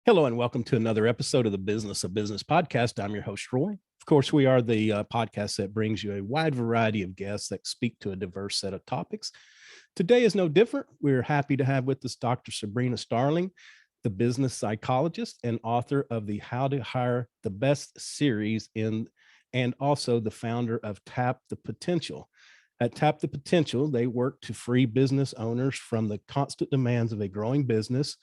Hello and welcome to another episode of the Business of Business podcast. I'm your host, Roy. Of course, we are the podcast that brings you a wide variety of guests that speak to a diverse set of topics. Today is no different. We're happy to have with us Dr. Sabrina Starling, the business psychologist and author of the How to Hire the Best series and also the founder of Tap the Potential. At Tap the Potential, they work to free business owners from the constant demands of a growing business.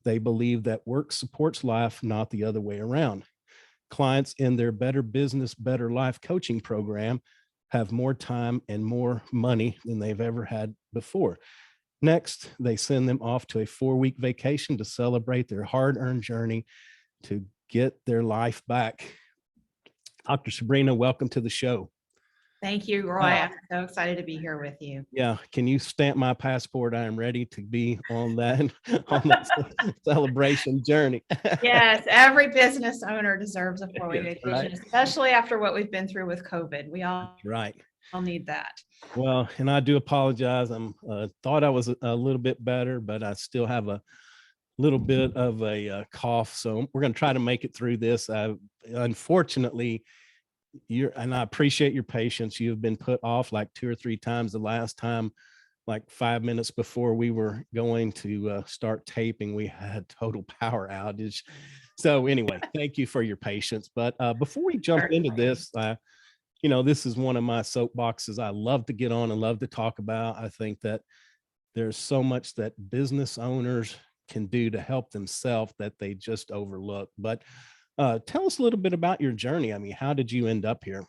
They believe that work supports life, not the other way around. Clients in their Better Business, Better Life coaching program have more time and more money than they've ever had before. Next, they send them off to a 4-week vacation to celebrate their hard-earned journey to get their life back. Dr. Sabrina, welcome to the show. Thank you, Roy. I'm so excited to be here with you. Yeah. Can you stamp my passport? I am ready to be on that celebration journey. Yes, every business owner deserves a 4-week vacation, right. Especially after what we've been through with COVID. We all need that. Well, and I do apologize. I'm thought I was a little bit better, but I still have a little bit of a cough. So we're going to try to make it through this. Unfortunately, and I appreciate your patience. You've been put off like 2 or 3 times. The last time, like 5 minutes before we were going to start taping, we had total power outage. So anyway, thank you for your patience. But before we jump into this, this is one of my soapboxes I love to get on and love to talk about. I think that there's so much that business owners can do to help themselves that they just overlook. But tell us a little bit about your journey. I mean, how did you end up here?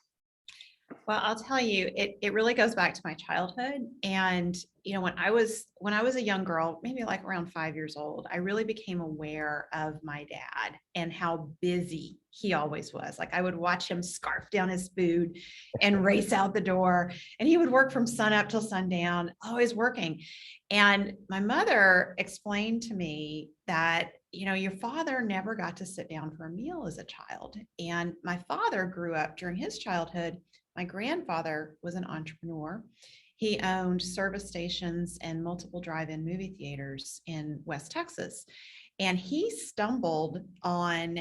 Well, I'll tell you, it really goes back to my childhood. And, when I was a young girl, maybe like around 5 years old, I really became aware of my dad and how busy he always was. Like I would watch him scarf down his food and race out the door, and he would work from sun up till sundown, always working. And my mother explained to me that your father never got to sit down for a meal as a child. And my father grew up during his childhood. My grandfather was an entrepreneur. He owned service stations and multiple drive-in movie theaters in West Texas. And he stumbled on,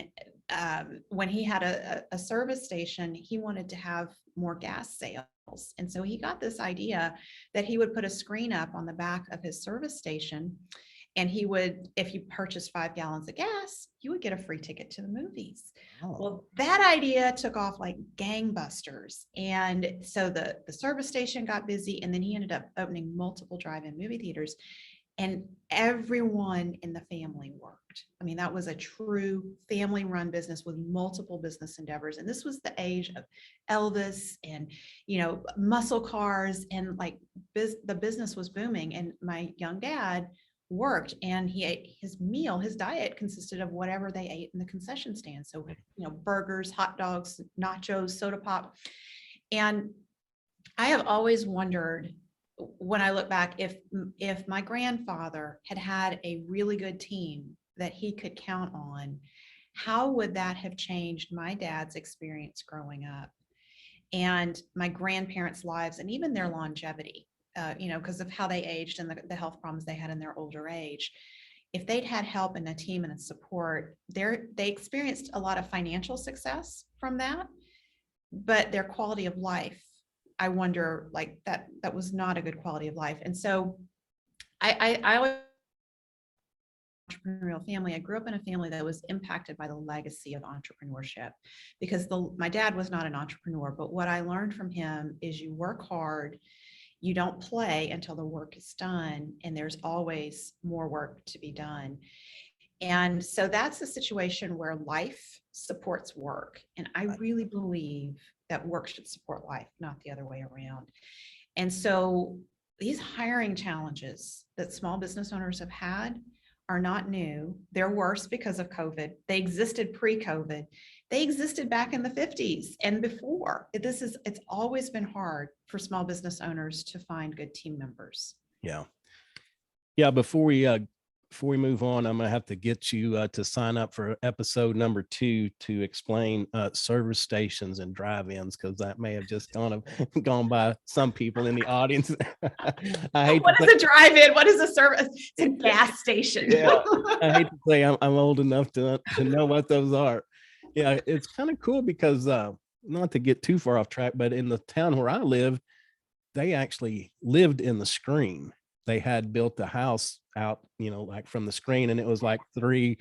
when he had a service station, he wanted to have more gas sales. And so he got this idea that he would put a screen up on the back of his service station. And he would, if you purchased 5 gallons of gas, you would get a free ticket to the movies. Oh. Well, that idea took off like gangbusters. And so the service station got busy, and then he ended up opening multiple drive-in movie theaters. And everyone in the family worked. I mean, that was a true family-run business with multiple business endeavors. And this was the age of Elvis and, muscle cars, and like the business was booming. And my young dad worked, and he ate his diet consisted of whatever they ate in the concession stand. So, burgers, hot dogs, nachos, soda pop. And I have always wondered, when I look back, if my grandfather had had a really good team that he could count on, how would that have changed my dad's experience growing up and my grandparents' lives and even their longevity? Because of how they aged and the health problems they had in their older age. If they'd had help and a team and a support, they experienced a lot of financial success from that, but their quality of life, I wonder, like that was not a good quality of life. And so I always entrepreneurial family. I grew up in a family that was impacted by the legacy of entrepreneurship, because my dad was not an entrepreneur, but what I learned from him is you work hard. You don't play until the work is done, and there's always more work to be done. And so that's a situation where life supports work. And I really believe that work should support life, not the other way around. And so these hiring challenges that small business owners have had are not new. They're worse because of COVID. They existed pre-COVID. They existed back in the 50s and before. It's always been hard for small business owners to find good team members. Yeah. Before we before we move on, I'm going to have to get you to sign up for episode number 2 to explain service stations and drive-ins, because that may have just gone by some people in the audience. I hate What to is a drive-in? What is a service? It's a gas station. yeah, I hate to say I'm old enough to know what those are. Yeah, it's kind of cool because not to get too far off track, but in the town where I lived, they actually lived in the screen. They had built a house out, like from the screen, and it was like 3-4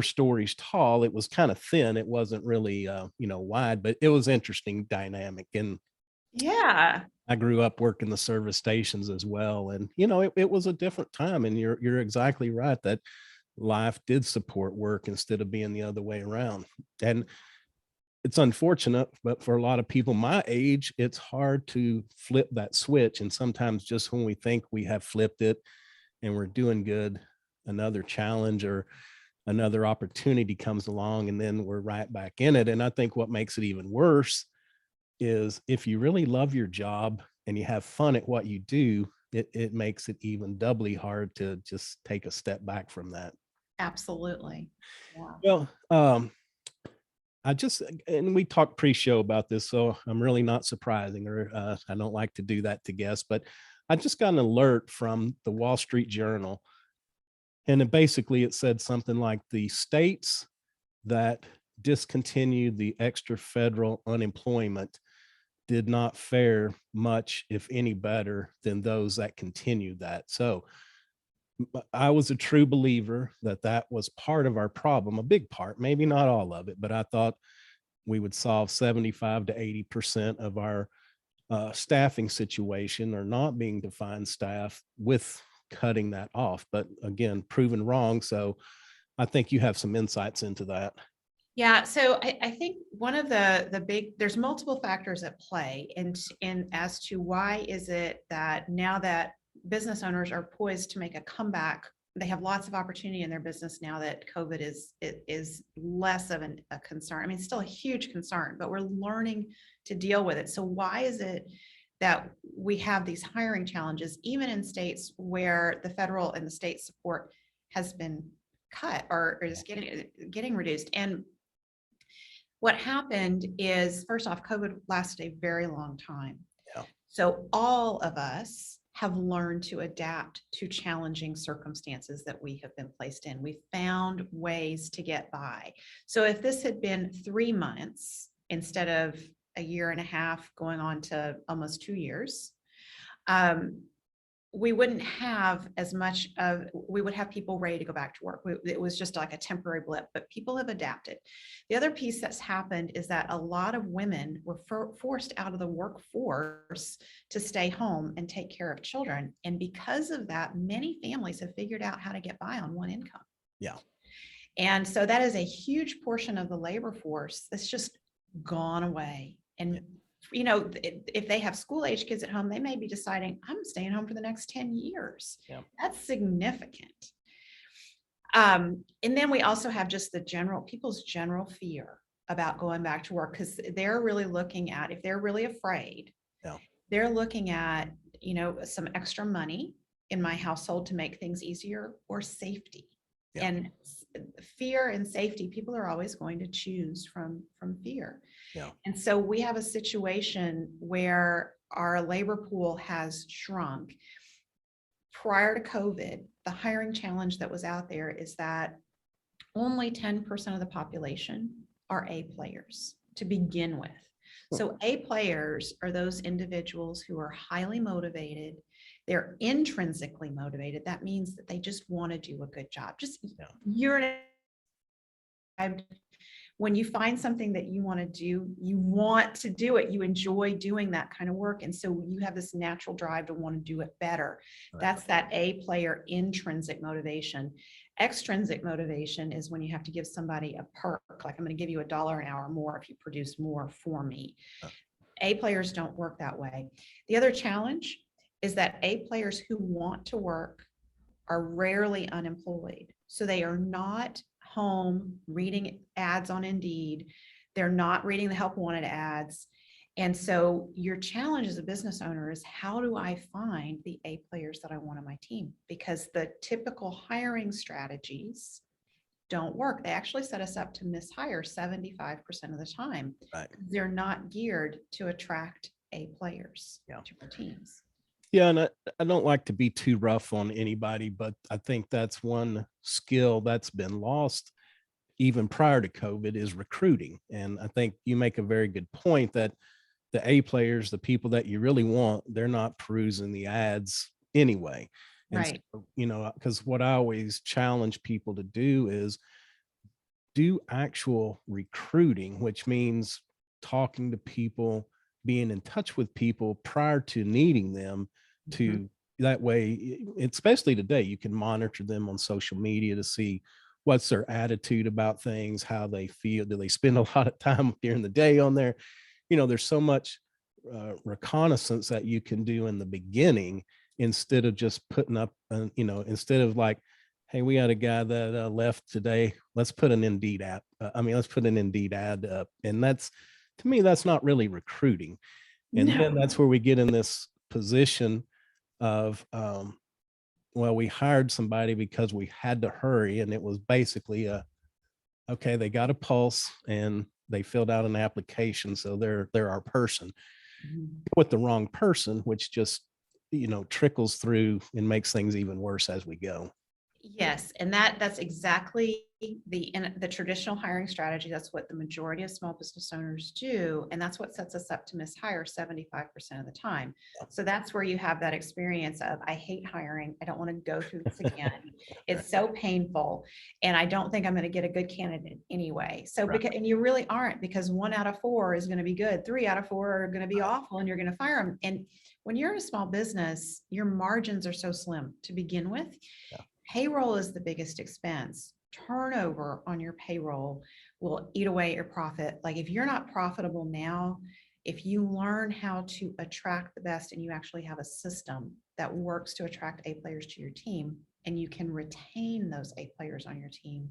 stories tall. It was kind of thin. It wasn't really, wide, but it was interesting dynamic. And Yeah. I grew up working the service stations as well. And, it was a different time. And you're exactly right that life did support work instead of being the other way around. And it's unfortunate, but for a lot of people my age, it's hard to flip that switch. And sometimes just when we think we have flipped it and we're doing good, another challenge or another opportunity comes along, and then we're right back in it. And I think what makes it even worse is if you really love your job and you have fun at what you do, it makes it even doubly hard to just take a step back from that. Absolutely. Yeah. Well, and we talked pre-show about this, so I'm really not surprising, or I don't like to do that to guests, but I just got an alert from the Wall Street Journal. And it said something like the states that discontinued the extra federal unemployment did not fare much, if any, better than those that continued that. So I was a true believer that was part of our problem, a big part, maybe not all of it, but I thought we would solve 75 to 80% of our staffing situation, or not being defined staff, with cutting that off. But again, proven wrong. So I think you have some insights into that. Yeah, so I think one of the big, there's multiple factors at play, and as to why is it that now that business owners are poised to make a comeback, they have lots of opportunity in their business now that COVID is less of a concern. I mean, it's still a huge concern, but we're learning to deal with it. So why is it that we have these hiring challenges, even in states where the federal and the state support has been cut or is getting reduced? And what happened is, first off, COVID lasted a very long time. Yeah. So all of us have learned to adapt to challenging circumstances that we have been placed in. We found ways to get by. So if this had been 3 months instead of a year and a half going on to almost 2 years, we wouldn't have as much we would have people ready to go back to work. It was just like a temporary blip, but people have adapted. The other piece that's happened is that a lot of women were forced out of the workforce to stay home and take care of children. And because of that, many families have figured out how to get by on one income. Yeah. And so that is a huge portion of the labor force that's just gone away. And if they have school age kids at home, they may be deciding, I'm staying home for the next 10 years. Yeah. That's significant. And then we also have just people's general fear about going back to work, because they're really looking at, if they're really afraid, Yeah. they're looking at, some extra money in my household to make things easier, or safety. Yeah. And fear and safety, people are always going to choose from fear. Yeah. And so we have a situation where our labor pool has shrunk. Prior to COVID, the hiring challenge that was out there is that only 10% of the population are A players to begin with. So A players are those individuals who are highly motivated. They're intrinsically motivated. That means that they just want to do a good job. When you find something that you want to do, you want to do it. You enjoy doing that kind of work. And so you have this natural drive to want to do it better. Right. That's that A player intrinsic motivation. Extrinsic motivation is when you have to give somebody a perk, like, I'm going to give you $1 an hour more if you produce more for me. A players don't work that way. The other challenge is that A players who want to work are rarely unemployed. So they are not home reading ads on Indeed. They're not reading the help wanted ads. And so your challenge as a business owner is, how do I find the A players that I want on my team? Because the typical hiring strategies don't work. They actually set us up to mishire 75% of the time. Right. They're not geared to attract A players Yeah. to our teams. Yeah, and I don't like to be too rough on anybody, but I think that's one skill that's been lost even prior to COVID is recruiting. And I think you make a very good point that the A players, the people that you really want, they're not perusing the ads anyway. And Right. so, because what I always challenge people to do is do actual recruiting, which means talking to people, being in touch with people prior to needing them to that way, especially today, you can monitor them on social media to see what's their attitude about things, how they feel. Do they spend a lot of time during the day on there? There's so much reconnaissance that you can do in the beginning instead of just putting up, instead of like, hey, we had a guy that left today. Let's put an Indeed app. Let's put an Indeed ad up. And that's, to me, that's not really recruiting. And then No. that's where we get in this position of, well, we hired somebody because we had to hurry. And it was basically okay, they got a pulse and they filled out an application. So they're our person with the wrong person, which just, trickles through and makes things even worse as we go. Yes, and that's exactly in the traditional hiring strategy. That's what the majority of small business owners do, and that's what sets us up to mishire 75% of the time. So that's where you have that experience of, I hate hiring. I don't want to go through this again. It's so painful, and I don't think I'm going to get a good candidate anyway. So Right. and you really aren't, because 1 out of 4 is going to be good, 3 out of 4 are going to be awful, and you're going to fire them. And when you're in a small business, your margins are so slim to begin with. Yeah. Payroll is the biggest expense. Turnover on your payroll will eat away at your profit. Like, if you're not profitable now, if you learn how to attract the best and you actually have a system that works to attract A players to your team, and you can retain those A players on your team,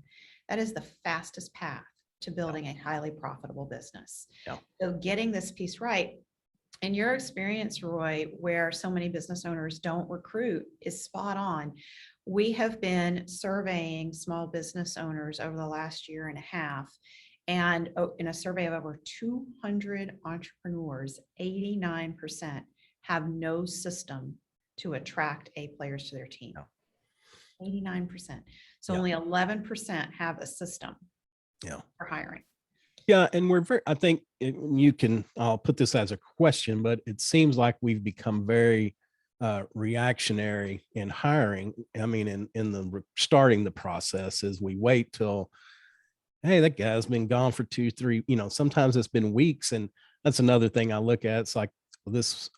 that is the fastest path to building a highly profitable business. Yeah. So getting this piece right, in your experience, Roy, where so many business owners don't recruit, is spot on. We have been surveying small business owners over the last year and a half. And in a survey of over 200 entrepreneurs, 89% have no system to attract A players to their team. 89%. So only 11% have a system for hiring. Yeah. And I think I'll put this as a question, but it seems like we've become very reactionary in hiring. I mean, in the starting the process is we wait till, hey, that guy's been gone for 2, 3, sometimes it's been weeks. And that's another thing I look at. It's like, this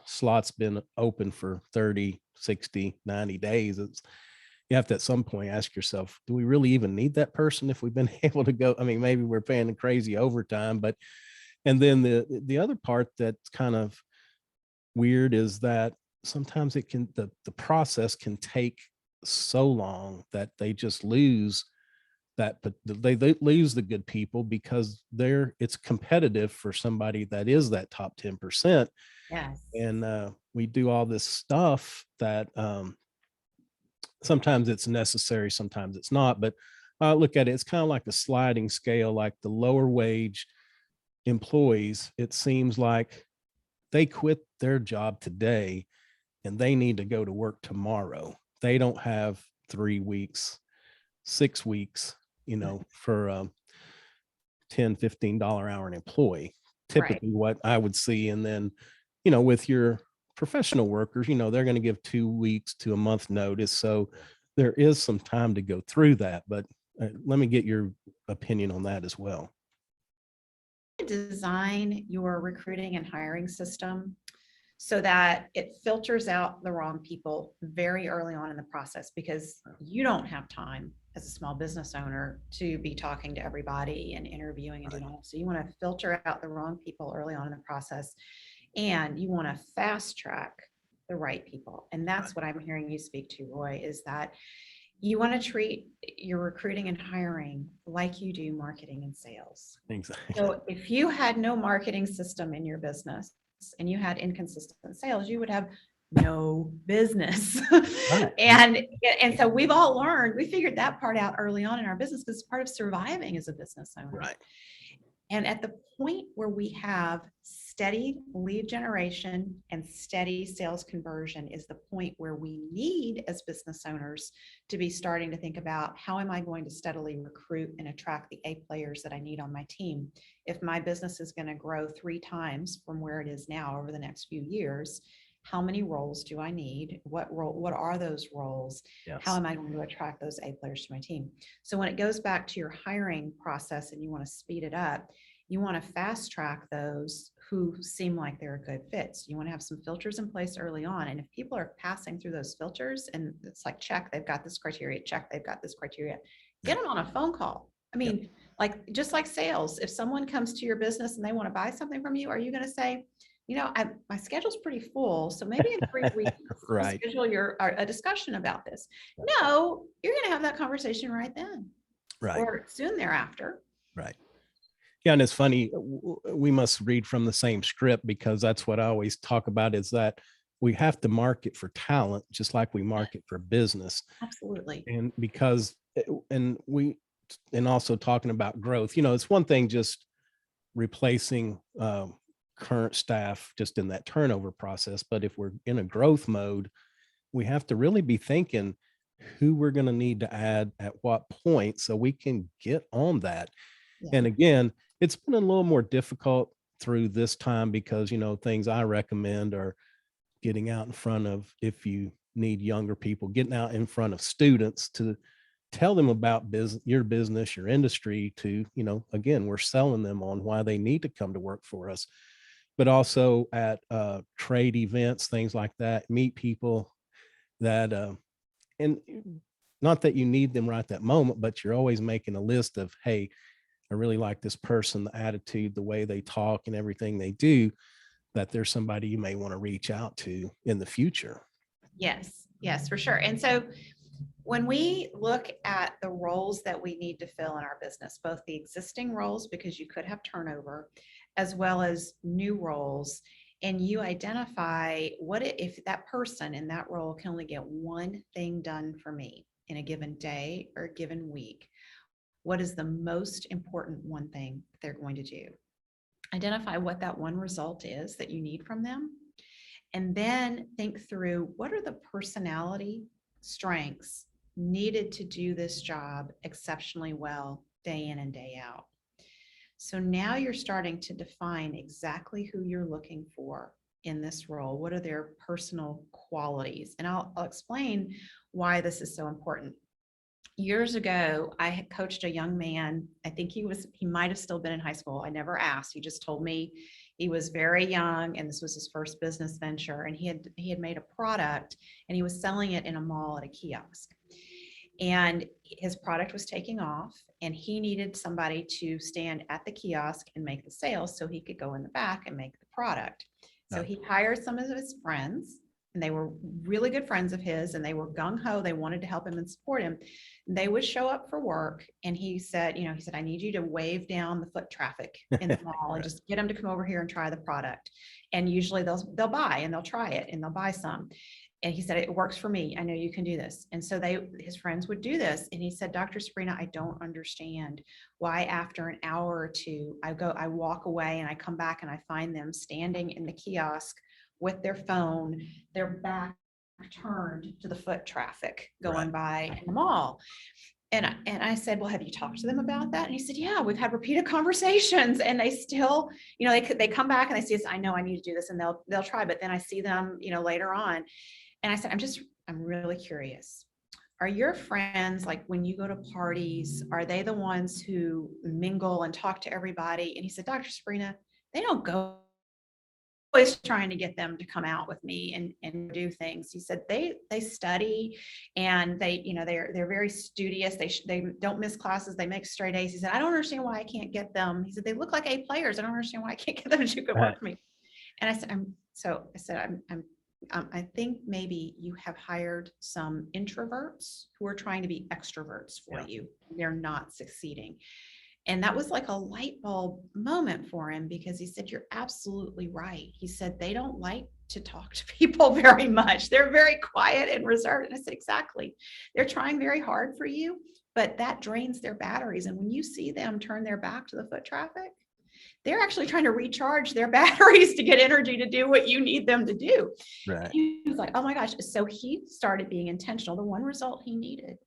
slot's been open for 30, 60, 90 days. You have to at some point ask yourself, do we really even need that person if we've been able to go? I mean, maybe we're paying the crazy overtime, and then the other part that's kind of weird is that sometimes the process can take so long that they just lose that, but they lose the good people because it's competitive for somebody that is that top 10%. Yes. And we do all this stuff that sometimes it's necessary, sometimes it's not. But I look at it, it's kind of like a sliding scale. Like the lower wage employees, it seems like they quit their job today and they need to go to work tomorrow. They don't have 3 weeks, 6 weeks, for $10, $15 hour an employee, typically what I would see. And then, with your professional workers, they're going to give 2 weeks to a month notice. So there is some time to go through that. But let me get your opinion on that as well. Design your recruiting and hiring system so that it filters out the wrong people very early on in the process, because you don't have time as a small business owner to be talking to everybody and interviewing and doing all. So you want to filter out the wrong people early on in the process, and you want to fast track the right people. And that's what I'm hearing you speak to, Roy, is that You want to treat your recruiting and hiring like you do marketing and sales. Exactly. So if you had no marketing system in your business and you had inconsistent sales, you would have no business. Right. And so we've all learned, we figured that part out early on in our business because it's part of surviving as a business owner. Right. And at the point where we have steady lead generation and steady sales conversion is the point where we need as business owners to be starting to think about, how am I going to steadily recruit and attract the A players that I need on my team? If my business is going to grow 3 times from where it is now over the next few years, how many roles do I need? What are those roles? Yes. How am I going to attract those A players to my team? So when it goes back to your hiring process and you want to speed it up, you want to fast track those who seem like they're a good fit. So you want to have some filters in place early on. And if people are passing through those filters and it's like, check, they've got this criteria, check, they've got this criteria, get them on a phone call. I mean, like, just like sales, if someone comes to your business and they want to buy something from you, are you going to say, my schedule's pretty full, so maybe in 3 weeks, Right. schedule a discussion about this. No, you're going to have that conversation right then, Right. or soon thereafter. Right. Yeah. And it's funny, we must read from the same script, because that's what I always talk about, is that we have to market for talent, just like we market for business. Absolutely. And because, and also talking about growth, it's one thing just replacing current staff just in that turnover process. But if we're in a growth mode, we have to really be thinking who we're going to need to add at what point, so we can get on that. Yeah. And again, it's been a little more difficult through this time, because, things I recommend are getting out in front of, if you need younger people, getting out in front of students to tell them about your business, your industry, to, again, we're selling them on why they need to come to work for us. But also at trade events, things like that, meet people that, and not that you need them right that moment, but you're always making a list of, hey, I really like this person, the attitude, the way they talk and everything they do, that there's somebody you may want to reach out to in the future. Yes, for sure. And so when we look at the roles that we need to fill in our business, both the existing roles, because you could have turnover, as well as new roles, and you identify if that person in that role can only get one thing done for me in a given day or a given week, what is the most important one thing they're going to do? Identify what that one result is that you need from them, and then think through, what are the personality strengths needed to do this job exceptionally well day in and day out. So now you're starting to define exactly who you're looking for in this role. What are their personal qualities? And I'll explain why this is so important. Years ago, I had coached a young man. I think he might have still been in high school. I never asked. He just told me he was very young and this was his first business venture. And he had made a product and he was selling it in a mall at a kiosk. And his product was taking off and he needed somebody to stand at the kiosk and make the sales so he could go in the back and make the product. So he hired some of his friends, and they were really good friends of his, and they were gung-ho. They wanted to help him and support him. They would show up for work, and he said, I need you to wave down the foot traffic in the mall and just get them to come over here and try the product. And usually they'll buy and they'll try it and they'll buy some. And he said, it works for me. I know you can do this. And so his friends would do this. And he said, Dr. Sabrina, I don't understand why after an hour or two, I walk away and I come back and I find them standing in the kiosk with their phone, their back turned to the foot traffic going by in the mall. And I said, well, have you talked to them about that? And he said, yeah, we've had repeated conversations, and they still, they come back and they see this, I know I need to do this, and they'll try, but then I see them, later on. And I said, I'm really curious. Are your friends, like when you go to parties, are they the ones who mingle and talk to everybody? And he said, Dr. Sabrina, they don't go always trying to get them to come out with me and do things. He said they study and they're very studious. They don't miss classes. They make straight A's. He said, I don't understand why I can't get them. He said, they look like A players. I don't understand why I can't get them to do good work for me. And I said, I'm I think maybe you have hired some introverts who are trying to be extroverts for Yeah. you. They're not succeeding. And that was like a light bulb moment for him, because he said, you're absolutely right. He said, they don't like to talk to people very much. They're very quiet and reserved. And I said, exactly. They're trying very hard for you, but that drains their batteries. And when you see them turn their back to the foot traffic, they're actually trying to recharge their batteries to get energy to do what you need them to do. Right. He was like, oh my gosh. So he started being intentional. The one result he needed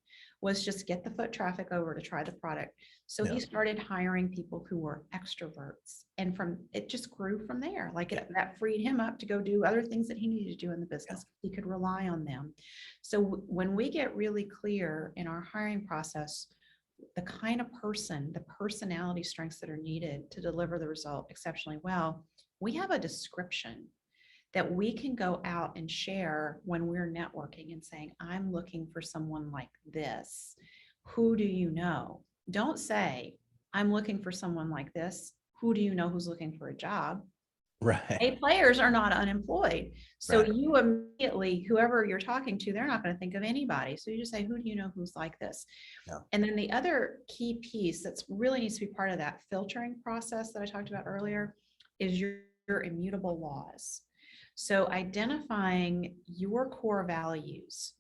was just get the foot traffic over to try the product. So Yeah. he started hiring people who were extroverts, and from it just grew from there. Like that freed him up to go do other things that he needed to do in the business. He could rely on them. So when we get really clear in our hiring process, the kind of person, the personality strengths that are needed to deliver the result exceptionally well, we have a description that we can go out and share when we're networking and saying, I'm looking for someone like this. Who do you know? Don't say, I'm looking for someone like this. Who do you know who's looking for a job? Right. A players are not unemployed. So Right. you immediately, whoever you're talking to, they're not going to think of anybody. So you just say, who do you know who's like this? Yeah. And then the other key piece that's really needs to be part of that filtering process that I talked about earlier is your immutable laws. So identifying your core values,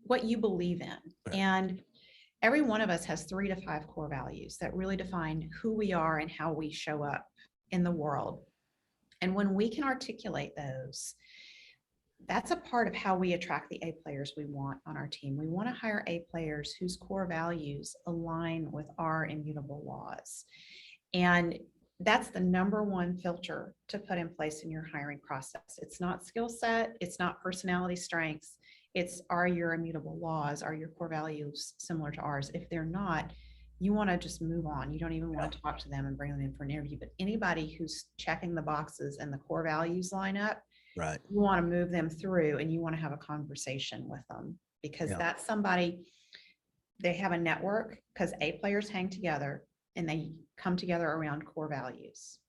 what you believe in. Right. And every one of us has 3 to 5 core values that really define who we are and how we show up in the world. And when we can articulate those, that's a part of how we attract the A players we want on our team. We want to hire A players whose core values align with our immutable laws. And that's the number one filter to put in place in your hiring process. It's not skill set, it's not personality strengths. It's, are your immutable laws, are your core values similar to ours? If they're not, you want to just move on. You don't even want to talk to them and bring them in for an interview. But anybody who's checking the boxes and the core values line up, Right. you want to move them through and you want to have a conversation with them, because that's somebody, they have a network, because A players hang together and they come together around core values.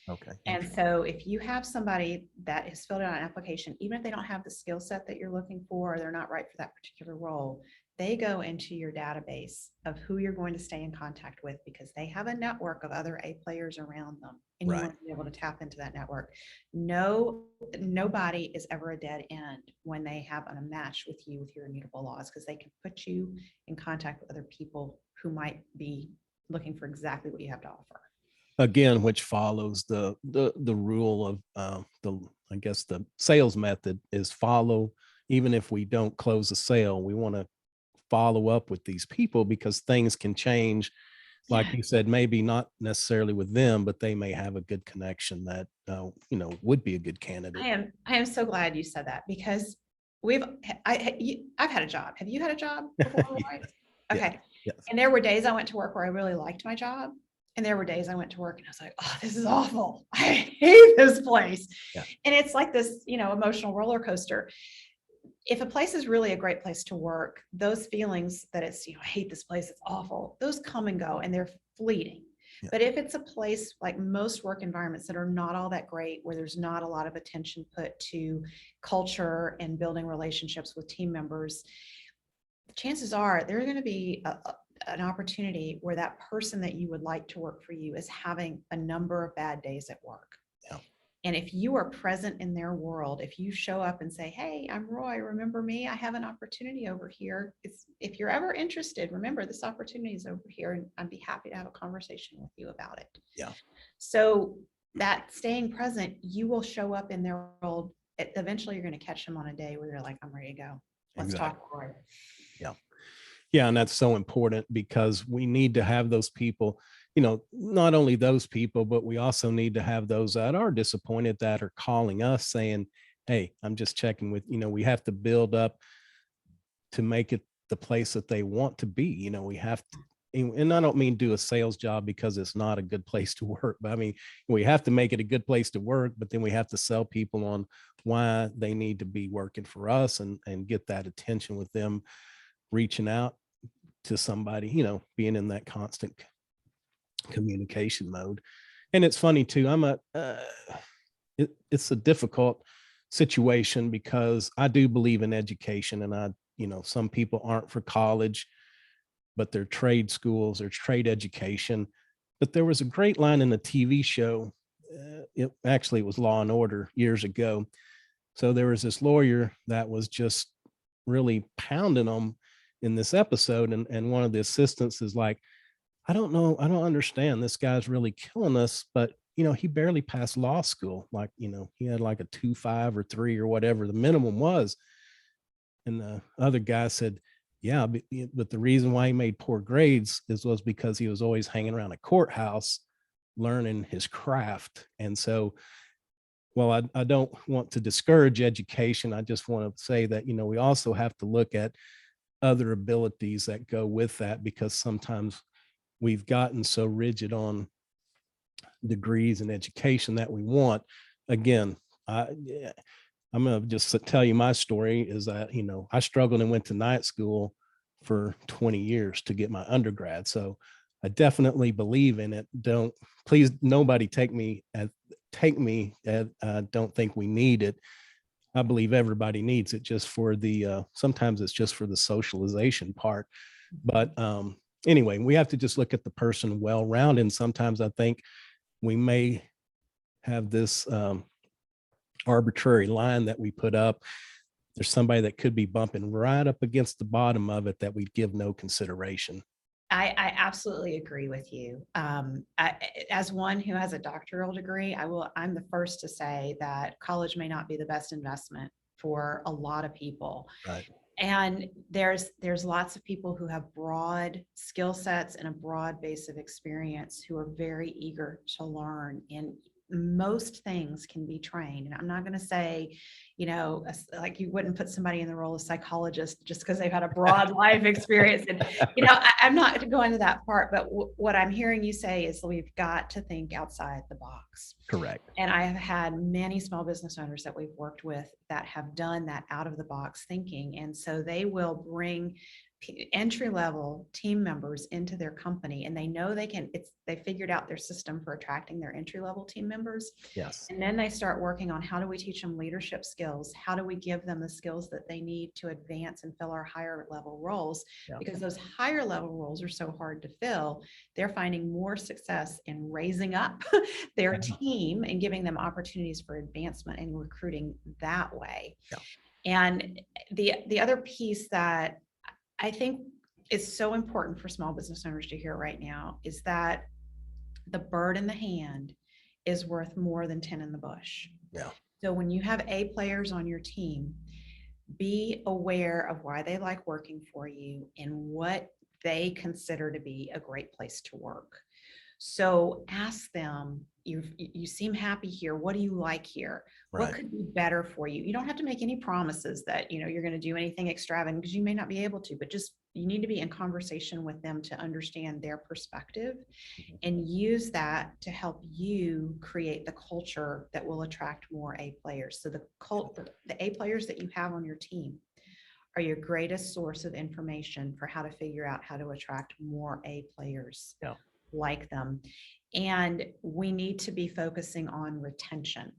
Okay. And so if you have somebody that has filled out an application, even if they don't have the skill set that you're looking for, or they're not right for that particular role, they go into your database of who you're going to stay in contact with, because they have a network of other A players around them. And you want to be able to tap into that network. Nobody is ever a dead end when they have a match with you with your immutable laws, because they can put you in contact with other people who might be looking for exactly what you have to offer. Again, which follows the rule of I guess the sales method is follow. Even if we don't close a sale, we want to follow up with these people, because things can change. Like you said, maybe not necessarily with them, but they may have a good connection that would be a good candidate. I am so glad you said that, because I've had a job. Have you had a job before? Right? Okay. Yes. And there were days I went to work where I really liked my job. And there were days I went to work and I was like, oh, this is awful. I hate this place. Yeah. And it's like this, emotional roller coaster. If a place is really a great place to work, those feelings that it's, I hate this place, it's awful, those come and go and they're fleeting. Yeah. But if it's a place like most work environments that are not all that great, where there's not a lot of attention put to culture and building relationships with team members, chances are there's going to be an opportunity where that person that you would like to work for you is having a number of bad days at work. Yeah. And if you are present in their world, if you show up and say, hey, I'm Roy, remember me? I have an opportunity over here. If you're ever interested, remember this opportunity is over here and I'd be happy to have a conversation with you about it. Yeah. So that staying present, you will show up in their world. Eventually you're going to catch them on a day where they're like, I'm ready to go. Let's talk more. Yeah. Yeah. And that's so important, because we need to have those people, not only those people, but we also need to have those that are disappointed, that are calling us saying, hey, I'm just checking with, we have to build up to make it the place that they want to be. We have to, and I don't mean do a sales job because it's not a good place to work, but I mean, we have to make it a good place to work, but then we have to sell people on why they need to be working for us, and get that attention with them reaching out to somebody, being in that constant communication mode. And it's funny too, I'm it's a difficult situation because I do believe in education, and some people aren't for college, but they're trade schools or trade education. But there was a great line in the TV show. It was Law and Order years ago. So there was this lawyer that was just really pounding them in this episode. And one of the assistants is like, I don't know. I don't understand. This guy's really killing us, but he barely passed law school. Like, he had like a 2.5 or 3 or whatever the minimum was. And the other guy said, yeah, but the reason why he made poor grades was because he was always hanging around a courthouse learning his craft. And so, well, I don't want to discourage education. I just want to say that, we also have to look at other abilities that go with that, because sometimes we've gotten so rigid on degrees and education that we want. Again, I'm going to just tell you my story is that, I struggled and went to night school for 20 years to get my undergrad. So I definitely believe in it. Please, nobody take me don't think we need it. I believe everybody needs it, just for sometimes it's just for the socialization part. But anyway, we have to just look at the person well-rounded. And sometimes I think we may have this arbitrary line that we put up. There's somebody that could be bumping right up against the bottom of it that we'd give no consideration. I absolutely agree with you. As one who has a doctoral degree, I'm the first to say that college may not be the best investment for a lot of people. Right. And there's lots of people who have broad skill sets and a broad base of experience who are very eager to learn. And most things can be trained. And I'm not going to say, like you wouldn't put somebody in the role of psychologist just because they've had a broad life experience. And, I'm not going to that part, but what I'm hearing you say is we've got to think outside the box. Correct. And I have had many small business owners that we've worked with that have done that out of the box thinking. And so they will bring entry-level team members into their company, and they know they figured out their system for attracting their entry-level team members. Yes. And then they start working on, how do we teach them leadership skills? How do we give them the skills that they need to advance and fill our higher level roles? Yeah. Because those higher level roles are so hard to fill. They're finding more success in raising up their team and giving them opportunities for advancement and recruiting that way. Yeah. And the other piece that I think is so important for small business owners to hear right now is that the bird in the hand is worth more than 10 in the bush. Yeah. So when you have A players on your team, be aware of why they like working for you and what they consider to be a great place to work. So ask them, you seem happy here. What do you like here? Right. What could be better for you? You don't have to make any promises that, you're going to do anything extravagant, because you may not be able to, but just, you need to be in conversation with them to understand their perspective and use that to help you create the culture that will attract more A players. So the A players that you have on your team are your greatest source of information for how to figure out how to attract more A players. Yeah. Like them. And we need to be focusing on retention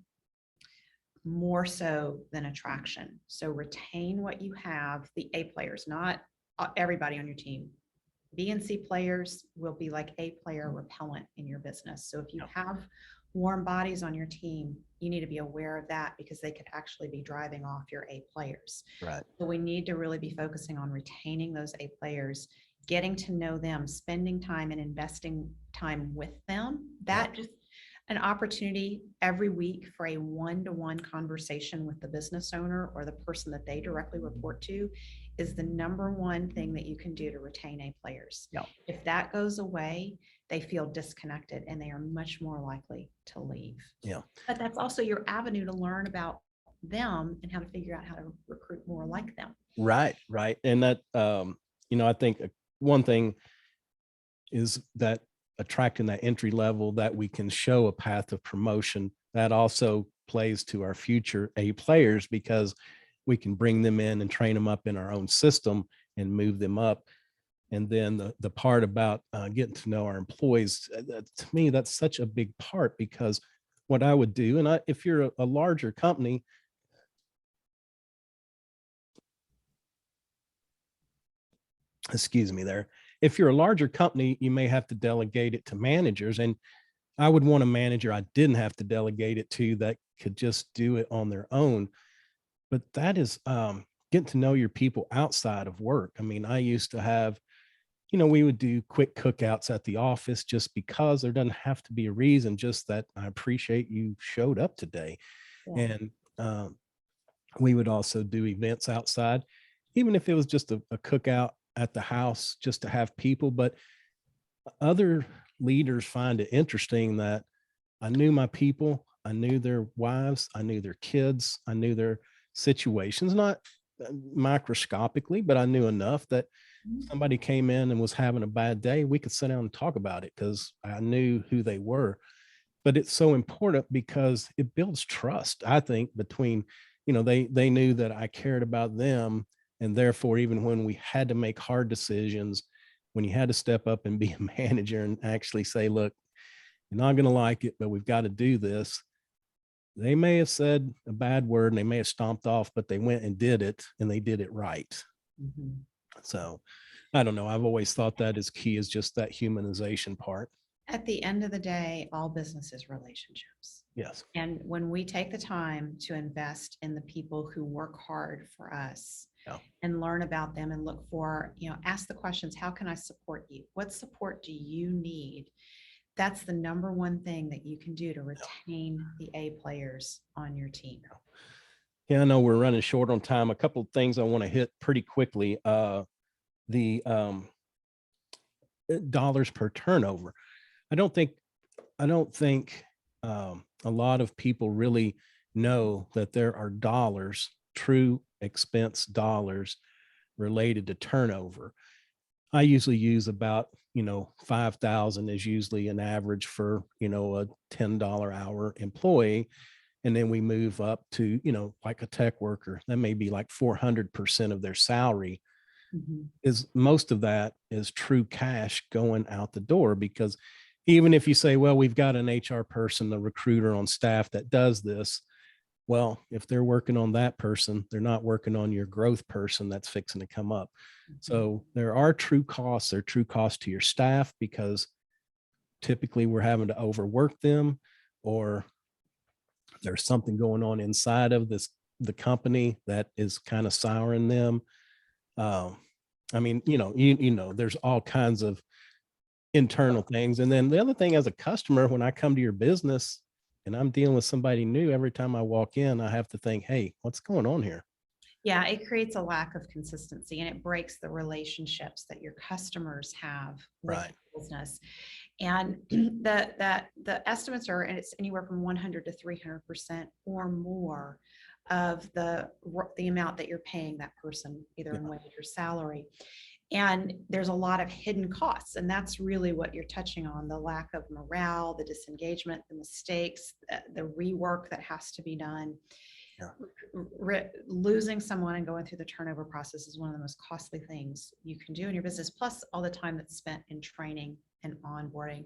more so than attraction. So retain what you have, the A players, not everybody on your team. B and C players will be like A player repellent in your business. So if you have warm bodies on your team, you need to be aware of that, because they could actually be driving off your A players. Right. So we need to really be focusing on retaining those A players, getting to know them, spending time and investing time with them. That just an opportunity every week for a one-to-one conversation with the business owner or the person that they directly report to is the number one thing that you can do to retain A players. Yeah. If that goes away, they feel disconnected and they are much more likely to leave. Yeah. But that's also your avenue to learn about them and how to figure out how to recruit more like them. Right. Right. And that, I think one thing is that attracting that entry level, that we can show a path of promotion, that also plays to our future A players, because we can bring them in and train them up in our own system and move them up. And then the part about getting to know our employees, to me, that's such a big part, because what I would do, and if you're a larger company, excuse me there, if you're a larger company, you may have to delegate it to managers. And I would want a manager I didn't have to delegate it to, that could just do it on their own. But that is getting to know your people outside of work. I mean, I used to have, we would do quick cookouts at the office just because there doesn't have to be a reason, just that I appreciate you showed up today. Yeah. And we would also do events outside, even if it was just a cookout at the house, just to have people. But other leaders find it interesting that I knew my people, I knew their wives, I knew their kids, I knew their situations, not microscopically, but I knew enough that somebody came in and was having a bad day, we could sit down and talk about it because I knew who they were. But it's so important because it builds trust, I think, between, they knew that I cared about them. And therefore, even when we had to make hard decisions, when you had to step up and be a manager and actually say, look, you're not going to like it, but we've got to do this. They may have said a bad word and they may have stomped off, but they went and did it, and they did it right. Mhm. So I don't know. I've always thought that is key, is just that humanization part. At the end of the day, all business is relationships. Yes. And when we take the time to invest in the people who work hard for us, Yeah. and learn about them and look for, ask the questions, how can I support you? What support do you need? That's the number one thing that you can do to retain the A players on your team. Yeah, I know we're running short on time. A couple of things I want to hit pretty quickly. The dollars per turnover. I don't think a lot of people really know that there are dollars, true expense dollars, related to turnover. I usually use about 5,000 is usually an average for a $10 hour employee. And then we move up to like a tech worker, that may be like 400% of their salary. Mhm. Is most of that is true cash going out the door. Because even if you say, well, we've got an HR person, a recruiter on staff that does this, well, if they're working on that person, they're not working on your growth person that's fixing to come up. So there are true costs. There are true costs to your staff, because typically we're having to overwork them, or there's something going on inside of the company that is kind of souring them. I mean, there's all kinds of internal things. And then the other thing, as a customer, when I come to your business and I'm dealing with somebody new, every time I walk in, I have to think, hey, what's going on here? Yeah, it creates a lack of consistency, and it breaks the relationships that your customers have with Right. the business. And the estimates are, and it's anywhere from 100 to 300% or more of the amount that you're paying that person, either in wage or salary. And there's a lot of hidden costs, and that's really what you're touching on: the lack of morale, the disengagement, the mistakes, the rework that has to be done. Yeah. Losing someone and going through the turnover process is one of the most costly things you can do in your business, plus all the time that's spent in training and onboarding.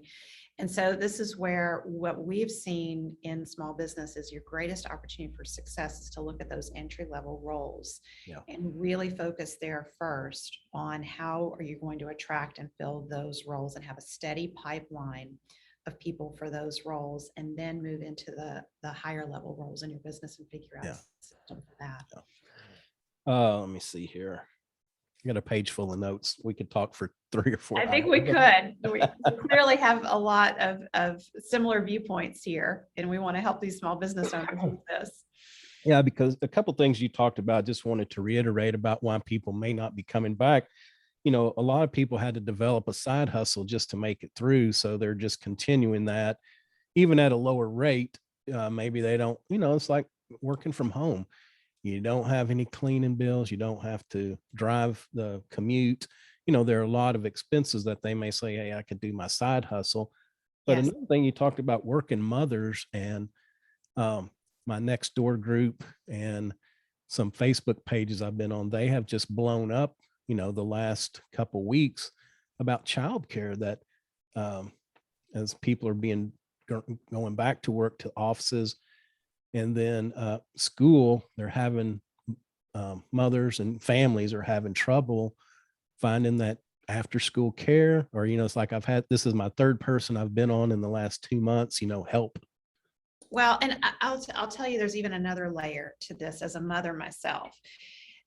And so this is where what we've seen in small business is your greatest opportunity for success is to look at those entry level roles. Yeah. And really focus there first on how are you going to attract and fill those roles, and have a steady pipeline of people for those roles, and then move into the higher level roles in your business and figure out a system for that. Let me see here. I got a page full of notes. We could talk for 3 or 4 I hours. think we could. We clearly have a lot of similar viewpoints here, and we want to help these small business owners with this. Yeah, because a couple of things you talked about, just wanted to reiterate about why people may not be coming back. A lot of people had to develop a side hustle just to make it through. So they're just continuing that, even at a lower rate. Maybe they don't, it's like working from home. You don't have any cleaning bills. You don't have to drive the commute. There are a lot of expenses that they may say, hey, I could do my side hustle. But Yes. another thing, you talked about working mothers, and my next door group and some Facebook pages I've been on, they have just blown up, the last couple weeks, about childcare, that as people are being going back to work to offices, and then school, they're having mothers and families are having trouble finding that after school care, or, it's like this is my third person I've been on in the last 2 months, help. Well, and I'll tell you, there's even another layer to this as a mother myself,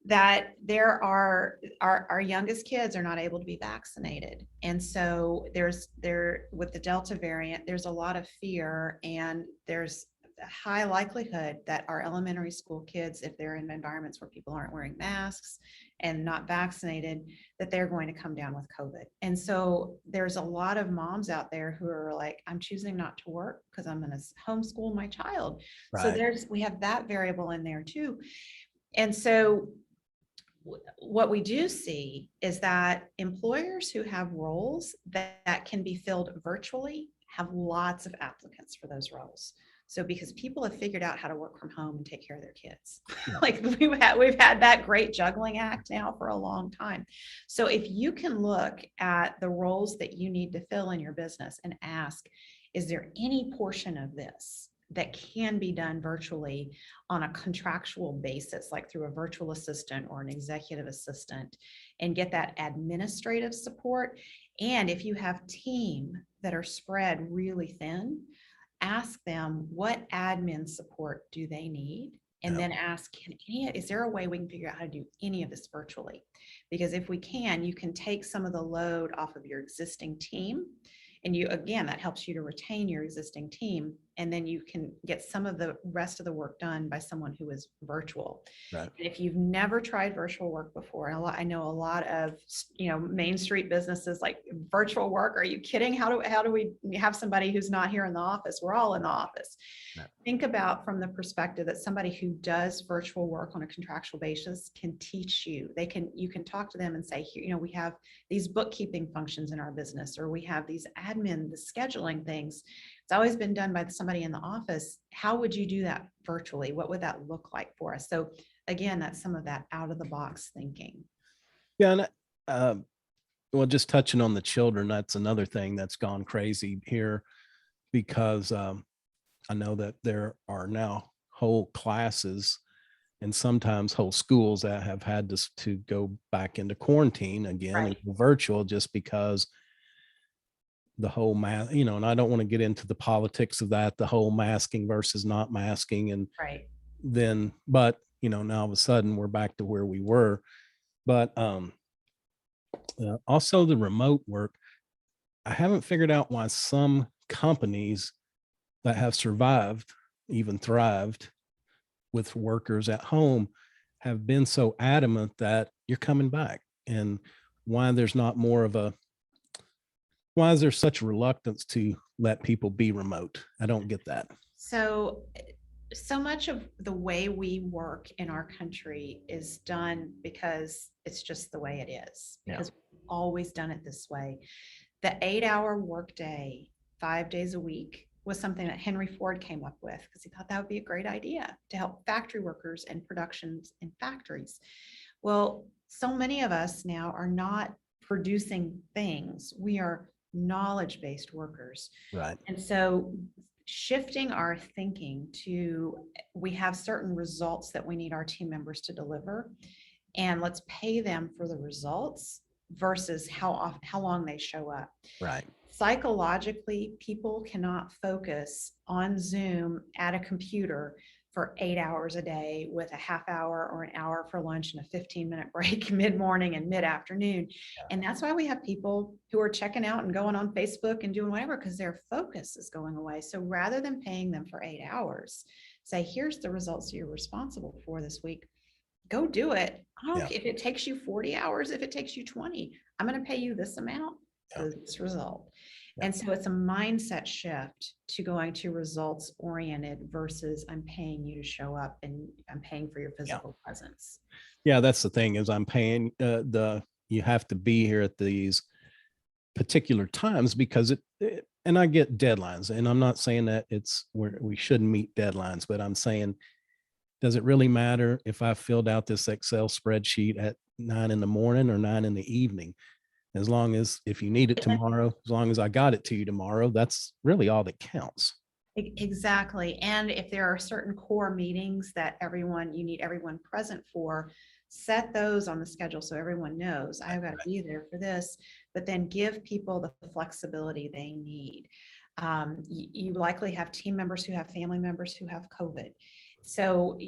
that there are our youngest kids are not able to be vaccinated. And so with the Delta variant, there's a lot of fear, and there's a high likelihood that our elementary school kids, if they're in environments where people aren't wearing masks and not vaccinated, that they're going to come down with COVID. And so there's a lot of moms out there who are like, I'm choosing not to work because I'm going to homeschool my child. Right. So we have that variable in there too. And so what we do see is that employers who have roles that can be filled virtually have lots of applicants for those roles. So because people have figured out how to work from home and take care of their kids. Like we've had that great juggling act now for a long time. So if you can look at the roles that you need to fill in your business and ask, is there any portion of this that can be done virtually on a contractual basis, like through a virtual assistant or an executive assistant, and get that administrative support? And if you have team that are spread really thin, ask them what admin support do they need, and then ask, is there a way we can figure out how to do any of this virtually? Because if we can, you can take some of the load off of your existing team, and that helps you to retain your existing team, and then you can get some of the rest of the work done by someone who is virtual. Right. And if you've never tried virtual work before, I know a lot of Main Street businesses like, virtual work, are you kidding? How do we have somebody who's not here in the office? We're all in the office. Yeah. Think about from the perspective that somebody who does virtual work on a contractual basis can teach you. You can talk to them and say, here, we have these bookkeeping functions in our business, or we have these admin, the scheduling things. It's always been done by somebody in the office. How would you do that virtually? What would that look like for us? So again, that's some of that out of the box thinking. Yeah. And well, just touching on the children, that's another thing that's gone crazy here, because I know that there are now whole classes and sometimes whole schools that have had to go back into quarantine again, right, and virtual, just because the whole and I don't want to get into the politics of that, the whole masking versus not masking. And right. Then, but now all of a sudden we're back to where we were. But also the remote work, I haven't figured out why some companies that have survived, even thrived with workers at home, have been so adamant that you're coming back, and why there's not more of why is there such reluctance to let people be remote? I don't get that. So much of the way we work in our country is done because it's just the way it is, because we've always done it this way. The 8-hour workday, 5 days a week, was something that Henry Ford came up with because he thought that would be a great idea to help factory workers and productions in factories. Well, so many of us now are not producing things. We are knowledge-based workers. Right. And so shifting our thinking to, we have certain results that we need our team members to deliver, and let's pay them for the results versus how long they show up. Right. Psychologically, people cannot focus on Zoom at a computer for 8 hours a day with a half hour or an hour for lunch and a 15-minute break mid-morning and mid-afternoon. Yeah. And that's why we have people who are checking out and going on Facebook and doing whatever, because their focus is going away. So rather than paying them for 8 hours, say, here's the results you're responsible for this week. Go do it. I don't care if it takes you 40 hours, if it takes you 20, I'm going to pay you this amount for this result. And so it's a mindset shift to going to results oriented versus I'm paying you to show up and I'm paying for your physical presence. Yeah, that's the thing, is I'm paying you have to be here at these particular times because and I get deadlines, and I'm not saying that we shouldn't meet deadlines, but I'm saying, does it really matter if I filled out this Excel spreadsheet at 9 in the morning or 9 in the evening? As long as if you need it tomorrow, as long as I got it to you tomorrow, that's really all that counts. Exactly. And if there are certain core meetings that you need everyone present for, set those on the schedule so everyone knows I've got to be there for this, but then give people the flexibility they need. You likely have team members who have family members who have COVID. So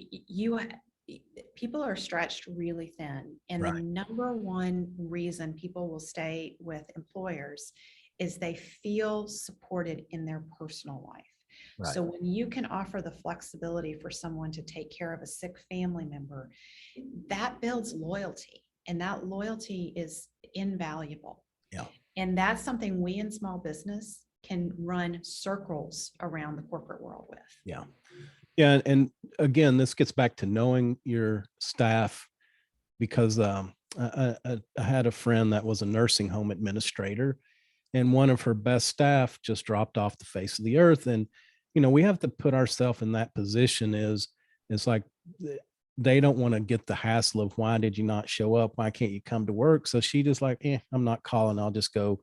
people are stretched really thin. And the Right. number one reason people will stay with employers is they feel supported in their personal life. Right. So when you can offer the flexibility for someone to take care of a sick family member, that builds loyalty, and that loyalty is invaluable. Yeah. And that's something we in small business can run circles around the corporate world with. Yeah. Yeah. And again, this gets back to knowing your staff, because I had a friend that was a nursing home administrator, and one of her best staff just dropped off the face of the earth. And, we have to put ourselves in that position. It's like they don't want to get the hassle of, why did you not show up? Why can't you come to work? So she just like, I'm not calling. I'll just go.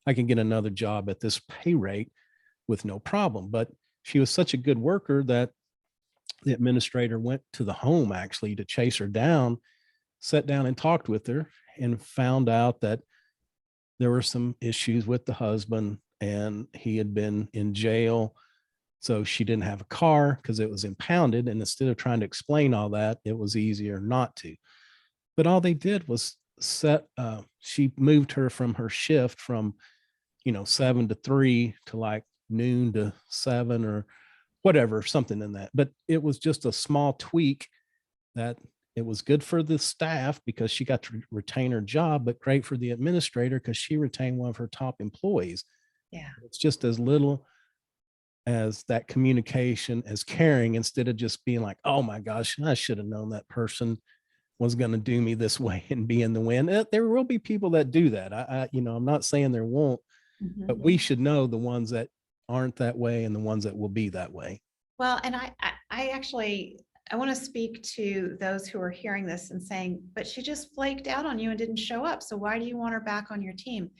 I can get another job at this pay rate with no problem. But she was such a good worker that the administrator went to the home actually to chase her down, sat down and talked with her, and found out that there were some issues with the husband and he had been in jail. So she didn't have a car because it was impounded. And instead of trying to explain all that, it was easier not to. But all they did was she moved her from her shift from, 7 to 3 to like noon to 7 or whatever, something in that. But it was just a small tweak that it was good for the staff because she got to retain her job, but great for the administrator because she retained one of her top employees. Yeah. It's just as little as that communication, as caring, instead of just being like, oh my gosh, I should have known that person was going to do me this way and be in the wind. There will be people that do that. I'm not saying there won't, but we should know the ones that aren't that way and the ones that will be that way. Well, and I want to speak to those who are hearing this and saying, but she just flaked out on you and didn't show up. So why do you want her back on your team?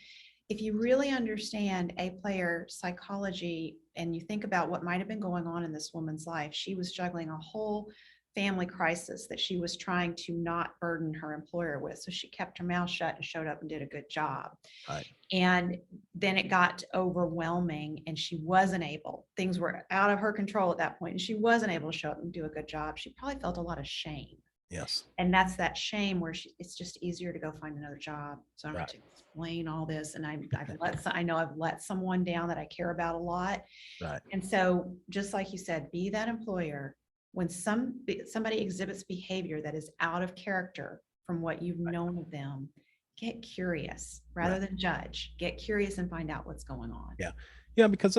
If you really understand A player psychology and you think about what might have been going on in this woman's life, she was juggling a whole family crisis that she was trying to not burden her employer with. So she kept her mouth shut and showed up and did a good job. Right. And then it got overwhelming and she wasn't able, things were out of her control at that point, and she wasn't able to show up and do a good job. She probably felt a lot of shame. Yes. And that's that shame where it's just easier to go find another job. So I don't have to explain all this. And I know I've let someone down that I care about a lot. Right. And so just like you said, be that employer. When somebody exhibits behavior that is out of character from what you've known of them, get curious rather than judge. Get curious and find out what's going on. Yeah. Yeah. Because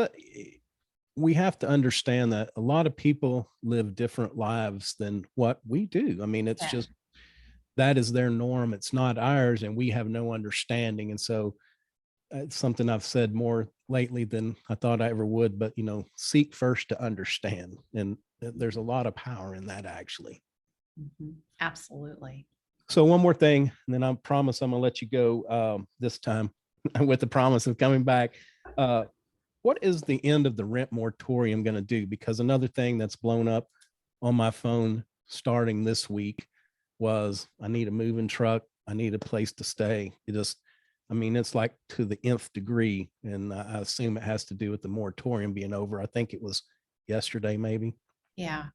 we have to understand that a lot of people live different lives than what we do. I mean, it's just, that is their norm. It's not ours, and we have no understanding. And so it's something I've said more lately than I thought I ever would, but seek first to understand. And there's a lot of power in that, actually. Absolutely. So one more thing, and then I promise I'm gonna let you go this time with the promise of coming back. What is the end of the rent moratorium going to do? Because another thing that's blown up on my phone starting this week was, I need a moving truck. I need a place to stay. It's like to the nth degree. And I assume it has to do with the moratorium being over. I think it was yesterday, maybe. Yeah.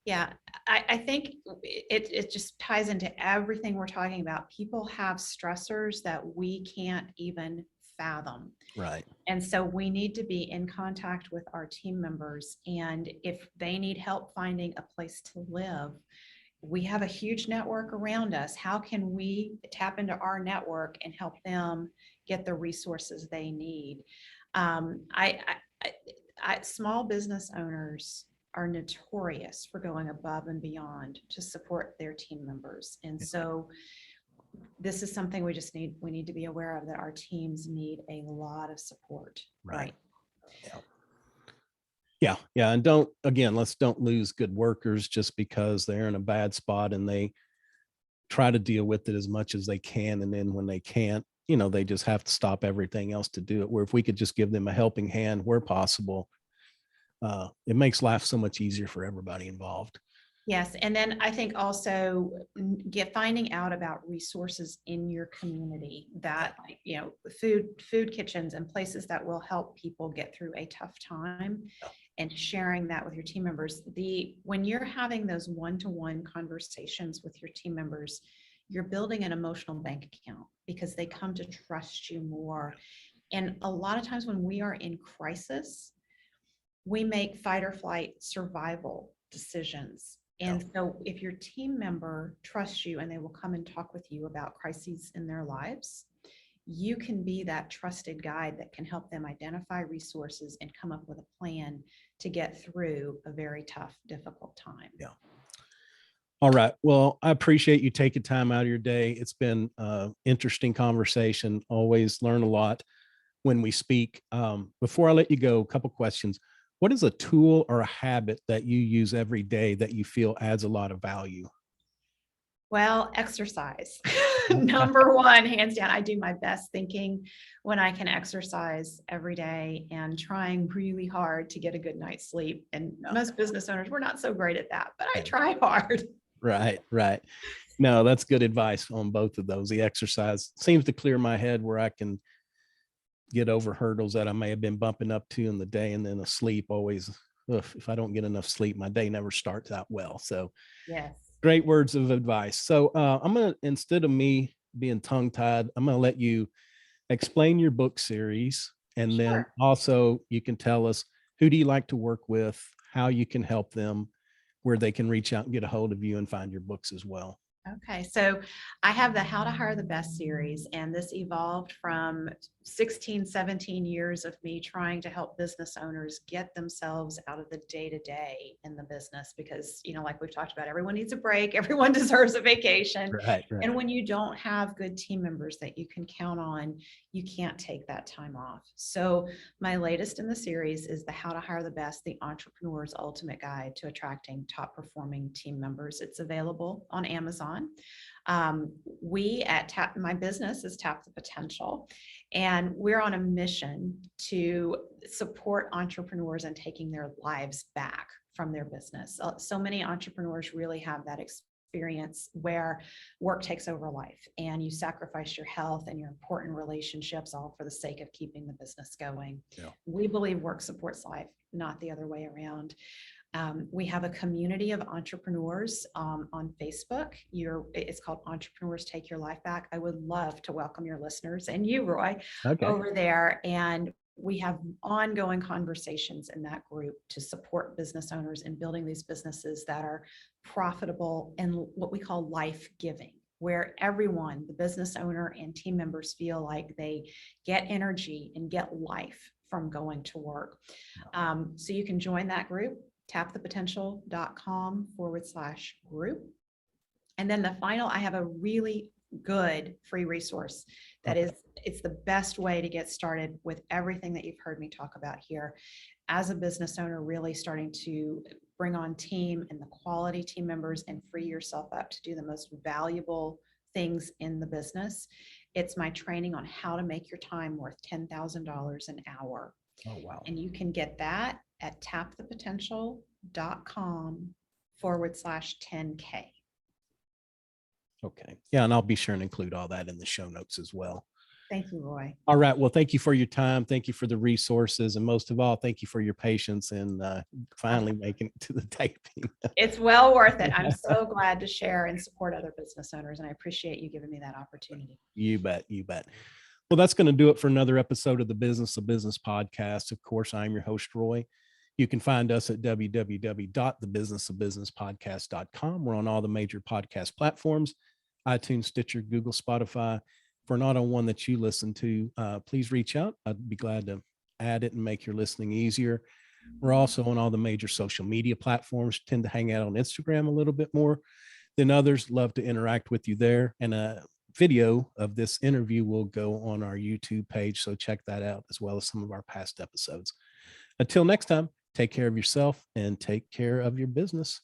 Yeah. I think it just ties into everything we're talking about. People have stressors that we can't even fathom. Right. And so we need to be in contact with our team members. And if they need help finding a place to live, we have a huge network around us. How can we tap into our network and help them get the resources they need? Small business owners are notorious for going above and beyond to support their team members. And so this is something we need to be aware of, that our teams need a lot of support. Right. Yeah. And let's don't lose good workers just because they're in a bad spot and they try to deal with it as much as they can. And then when they can't, they just have to stop everything else to do it. Where if we could just give them a helping hand where possible, it makes life so much easier for everybody involved. Yes, and then I think also finding out about resources in your community that, food kitchens and places that will help people get through a tough time, and sharing that with your team members. When you're having those one-to-one conversations with your team members, you're building an emotional bank account because they come to trust you more. And a lot of times when we are in crisis, we make fight or flight survival decisions. And so if your team member trusts you and they will come and talk with you about crises in their lives, you can be that trusted guide that can help them identify resources and come up with a plan to get through a very tough, difficult time. Yeah. All right. Well, I appreciate you taking time out of your day. It's been an interesting conversation. Always learn a lot when we speak. Before I let you go, a couple questions. What is a tool or a habit that you use every day that you feel adds a lot of value? Well, exercise. Number one, hands down. I do my best thinking when I can exercise every day and trying really hard to get a good night's sleep. And most business owners, we're not so great at that, but I try hard. Right. No, that's good advice on both of those. The exercise seems to clear my head where I can get over hurdles that I may have been bumping up to in the day, and then the sleep always, if I don't get enough sleep, my day never starts out well. So yes, great words of advice. So I'm going to, instead of me being tongue tied, I'm going to let you explain your book series. And then also you can tell us, who do you like to work with, how you can help them, where they can reach out and get a hold of you and find your books as well. Okay, so I have the How to Hire the Best series, and this evolved from 16, 17 years of me trying to help business owners get themselves out of the day-to-day in the business because, like we've talked about, everyone needs a break, everyone deserves a vacation. Right. And when you don't have good team members that you can count on, you can't take that time off. So my latest in the series is the How to Hire the Best, the Entrepreneur's Ultimate Guide to Attracting Top Performing Team Members. It's available on Amazon. We at my business is Tap the Potential, and we're on a mission to support entrepreneurs in taking their lives back from their business. So many entrepreneurs really have that experience where work takes over life and you sacrifice your health and your important relationships all for the sake of keeping the business going. Yeah. We believe work supports life, not the other way around. We have a community of entrepreneurs on Facebook. It's called Entrepreneurs Take Your Life Back. I would love to welcome your listeners and you, Roy, over there. And we have ongoing conversations in that group to support business owners in building these businesses that are profitable and what we call life-giving, where everyone, the business owner and team members, feel like they get energy and get life from going to work. So you can join that group, tapthepotential.com/group. And then the final, I have a really good free resource that it's the best way to get started with everything that you've heard me talk about here. As a business owner, really starting to bring on team and the quality team members and free yourself up to do the most valuable things in the business. It's my training on how to make your time worth $10,000 an hour. Oh, wow. And you can get that at tapthepotential.com/10K. Okay. Yeah. And I'll be sure and include all that in the show notes as well. Thank you, Roy. All right. Well, thank you for your time. Thank you for the resources. And most of all, thank you for your patience and finally making it to the taping. It's well worth it. I'm so glad to share and support other business owners. And I appreciate you giving me that opportunity. You bet. You bet. Well, that's going to do it for another episode of the Business of Business podcast. Of course, I'm your host, Roy. You can find us at www.thebusinessofbusinesspodcast.com. We're on all the major podcast platforms, iTunes, Stitcher, Google, Spotify. If we're not on one that you listen to, please reach out. I'd be glad to add it and make your listening easier. We're also on all the major social media platforms, tend to hang out on Instagram a little bit more than others. Love to interact with you there. And a video of this interview will go on our YouTube page. So check that out, as well as some of our past episodes. Until next time, take care of yourself and take care of your business.